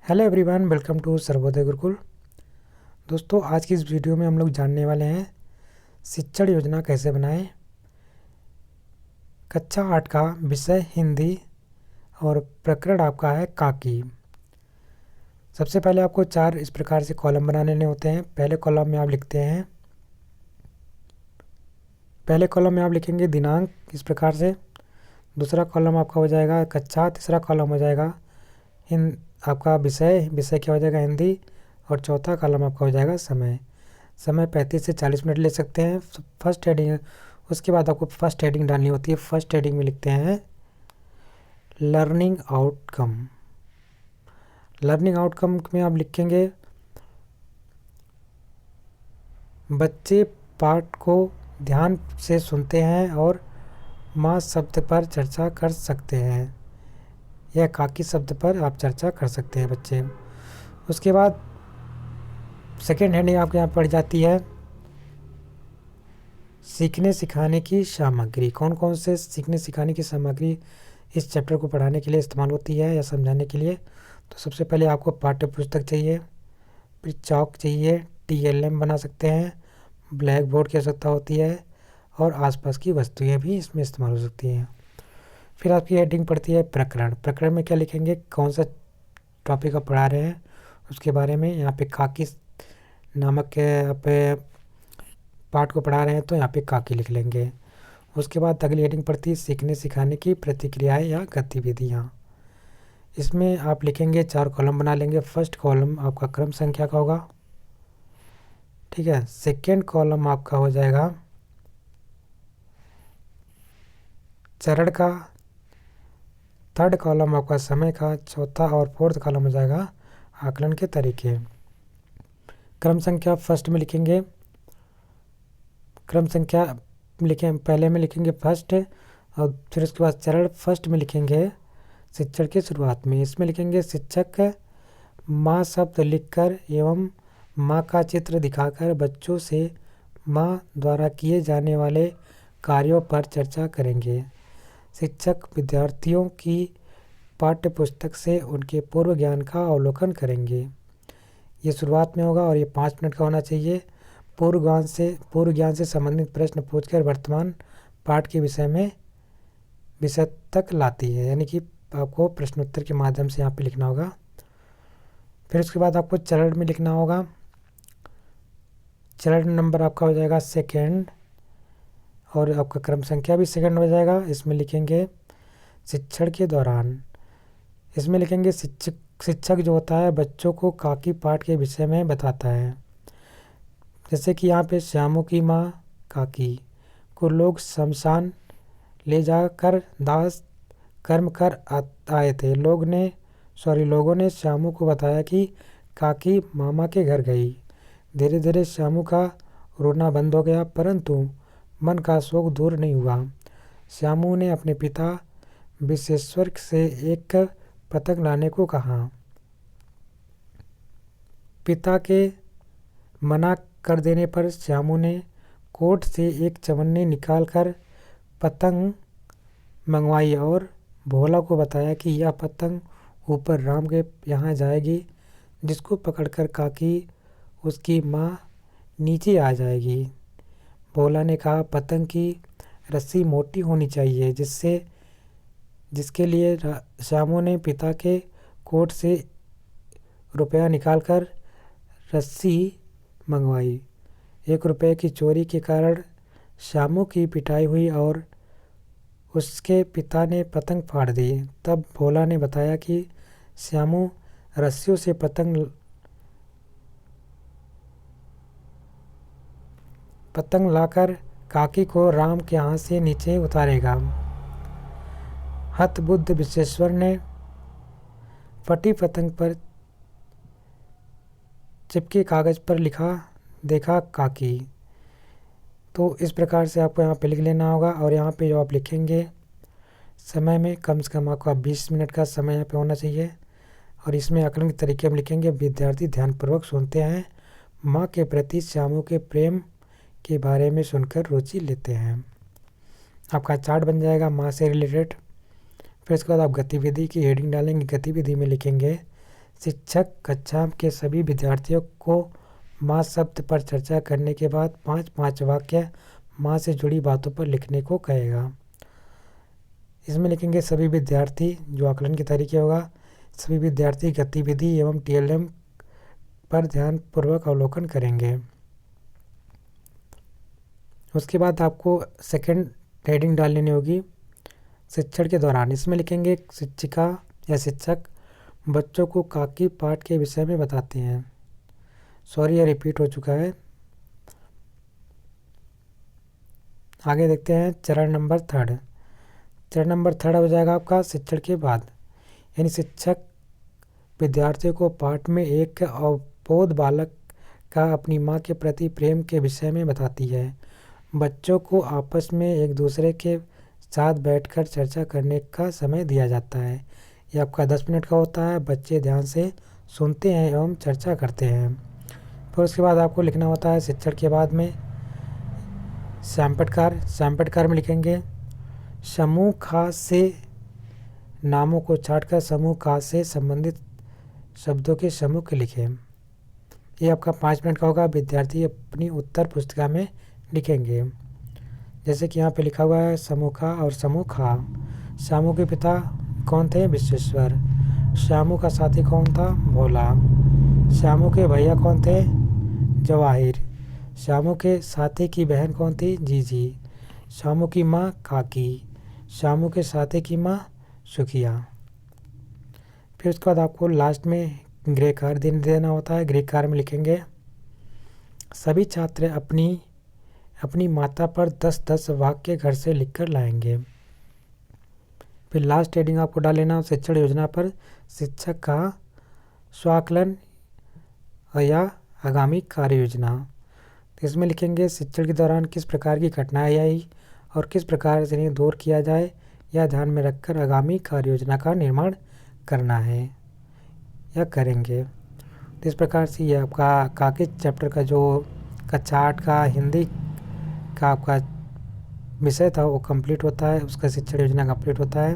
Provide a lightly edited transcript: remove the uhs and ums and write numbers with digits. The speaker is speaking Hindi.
Hello everyone, welcome to Sarvodaya Gurukul. दोस्तों, आज की इस वीडियो में हम लोग जानने वाले हैं शिक्षण योजना कैसे बनाएं। कक्षा 8 का विषय हिंदी और प्रकरण आपका है काकी। सबसे पहले आपको 4 इस प्रकार से कॉलम बनाने होते हैं। पहले कॉलम में आप लिखेंगे दिनांक इस प्रकार से। दूसरा कॉलम आपका हो जाएगा कक्षा। तीसरा कॉलम हो जाएगा आपका विषय क्या हो जाएगा हिंदी। और चौथा कॉलम आपका हो जाएगा समय 35 से 40 मिनट ले सकते हैं। फर्स्ट हेडिंग, उसके बाद आपको फर्स्ट हेडिंग डालनी होती है। फर्स्ट हेडिंग में लिखते हैं लर्निंग आउटकम। लर्निंग आउटकम में आप लिखेंगे बच्चे पाठ को ध्यान से सुनते हैं और माँ शब्द पर चर्चा कर सकते हैं, या काकी शब्द पर आप चर्चा कर सकते हैं बच्चे। उसके बाद सेकेंड हेडिंग आपके यहाँ पड़ जाती है सीखने सिखाने की सामग्री। कौन कौन से सीखने सिखाने की सामग्री इस चैप्टर को पढ़ाने के लिए इस्तेमाल होती है या समझाने के लिए। तो सबसे पहले आपको पाठ्य पुस्तक चाहिए, फिर चौक चाहिए, TLM बना सकते हैं, ब्लैक बोर्ड की आवश्यकता होती है, और आसपास की वस्तुएं भी इसमें इस्तेमाल हो सकती हैं। फिर आपकी हेडिंग पड़ती है प्रकरण। प्रकरण में क्या लिखेंगे, कौन सा टॉपिक आप पढ़ा रहे हैं उसके बारे में। यहाँ पे काकी नामक पे पाठ को पढ़ा रहे हैं तो यहाँ पे काकी लिख लेंगे। उसके बाद अगली हेडिंग पड़ती है सीखने सिखाने की प्रतिक्रियाएं या गतिविधियाँ। इसमें आप लिखेंगे 4 कॉलम बना लेंगे। फर्स्ट कॉलम आपका क्रम संख्या का होगा, ठीक है। सेकेंड कॉलम आपका हो जाएगा चरण का, थर्ड कॉलम आपका समय का, चौथा और फोर्थ कॉलम हो जाएगा आकलन के तरीके। क्रम संख्या फर्स्ट में लिखेंगे, क्रम संख्या पहले में लिखेंगे फर्स्ट, और फिर उसके बाद चरण फर्स्ट में लिखेंगे शिक्षण की शुरुआत में। इसमें लिखेंगे शिक्षक माँ शब्द लिखकर एवं माँ का चित्र दिखाकर बच्चों से माँ द्वारा किए जाने वाले कार्यों पर चर्चा करेंगे। शिक्षक विद्यार्थियों की पाठ्य पुस्तक से उनके पूर्व ज्ञान का अवलोकन करेंगे। ये शुरुआत में होगा और ये 5 मिनट का होना चाहिए। पूर्व ज्ञान से संबंधित प्रश्न पूछकर वर्तमान पाठ के विषय तक लाती है, यानी कि आपको प्रश्नोत्तर के माध्यम से यहाँ पे लिखना होगा। फिर उसके बाद आपको चरण में लिखना होगा। चरण नंबर आपका हो जाएगा सेकेंड, और आपका क्रम संख्या भी सेकेंड हो जाएगा। इसमें लिखेंगे शिक्षण के दौरान। इसमें लिखेंगे शिक्षक जो होता है बच्चों को काकी पाठ के विषय में बताता है। जैसे कि यहाँ पे श्यामू की माँ काकी को लोग शमशान ले जाकर दाह कर्म कर आए थे। लोगों ने श्यामू को बताया कि काकी मामा के घर गई। धीरे धीरे श्यामू का रोना बंद हो गया, परंतु मन का शोक दूर नहीं हुआ। श्यामू ने अपने पिता विश्वेश्वर से एक पतंग लाने को कहा। पिता के मना कर देने पर श्यामू ने कोट से एक चवन्नी निकालकर पतंग मंगवाई और भोला को बताया कि यह पतंग ऊपर राम के यहाँ जाएगी, जिसको पकड़कर काकी उसकी माँ नीचे आ जाएगी। भोला ने कहा पतंग की रस्सी मोटी होनी चाहिए, जिसके लिए श्यामू ने पिता के कोट से रुपया निकालकर रस्सी मंगवाई। 1 रुपये की चोरी के कारण श्यामू की पिटाई हुई और उसके पिता ने पतंग फाड़ दी। तब भोला ने बताया कि श्यामू रस्सियों से पतंग लाकर काकी को राम के हाथ से नीचे उतारेगा। हतबुद्ध विश्वेश्वर ने फटी पतंग पर चिपके कागज पर लिखा देखा काकी। तो इस प्रकार से आपको यहाँ पे लिख लेना होगा। और यहाँ पे जो आप लिखेंगे समय में कम से कम आपका 20 मिनट का समय यहाँ पे होना चाहिए। और इसमें आकलन के तरीके में लिखेंगे विद्यार्थी ध्यानपूर्वक सुनते हैं, माँ के प्रति श्यामू के प्रेम के बारे में सुनकर रुचि लेते हैं। आपका चार्ट बन जाएगा मास से रिलेटेड। फिर उसके बाद आप गतिविधि की हेडिंग डालेंगे। गतिविधि में लिखेंगे शिक्षक कक्षा के सभी विद्यार्थियों को माँ शब्द पर चर्चा करने के बाद 5 वाक्य माँ से जुड़ी बातों पर लिखने को कहेगा। इसमें लिखेंगे सभी विद्यार्थी, जो आकलन के तरीके होगा, सभी विद्यार्थी गतिविधि एवं TLM पर ध्यानपूर्वक अवलोकन करेंगे। उसके बाद आपको सेकंड हेडिंग डाल लेनी होगी शिक्षण के दौरान। इसमें लिखेंगे शिक्षिका या शिक्षक बच्चों को काकी पाठ के विषय में बताते हैं। सॉरी, यह रिपीट हो चुका है। आगे देखते हैं चरण नंबर थर्ड। चरण नंबर थर्ड हो जाएगा आपका शिक्षण के बाद, यानी शिक्षक विद्यार्थियों को पाठ में एक अबोध बालक का अपनी माँ के प्रति प्रेम के विषय में बताती है। बच्चों को आपस में एक दूसरे के साथ बैठकर चर्चा करने का समय दिया जाता है। यह आपका 10 मिनट का होता है। बच्चे ध्यान से सुनते हैं एवं चर्चा करते हैं। फिर उसके बाद आपको लिखना होता है शिक्षण के बाद में सैंपटकार में लिखेंगे समूह खास से नामों को छांटकर समूह खास से संबंधित शब्दों के समूह के लिखें। ये आपका 5 मिनट का होगा। विद्यार्थी अपनी उत्तर पुस्तिका में लिखेंगे। जैसे कि यहाँ पे लिखा हुआ है समूह खा और समूह खा। श्यामू के पिता कौन थे? विश्वेश्वर। श्यामू का साथी कौन था? भोला। श्यामू के भैया कौन थे? जवाहिर। श्यामू के साथी की बहन कौन थी? जीजी। श्यामू की माँ काकी। श्यामू के साथी की माँ सुखिया। फिर उसके बाद आपको लास्ट में गृहकार्य देना होता है। गृहकार्य में लिखेंगे सभी छात्र अपनी माता पर 10-10 वाक्य घर से लिखकर लाएंगे। फिर लास्ट हेडिंग आपको डाल लेना शिक्षण योजना पर शिक्षक का स्वाकलन या आगामी कार्य योजना। तो इसमें लिखेंगे शिक्षण के दौरान किस प्रकार की घटनाएं आई और किस प्रकार से इन्हें दूर किया जाए, यह ध्यान में रखकर आगामी कार्य योजना का निर्माण करना है या करेंगे। तो इस प्रकार से ये आपका काकी चैप्टर का जो कक्षा 8 का हिंदी का आपका विषय था वो कंप्लीट होता है, उसका शिक्षण योजना कंप्लीट होता है।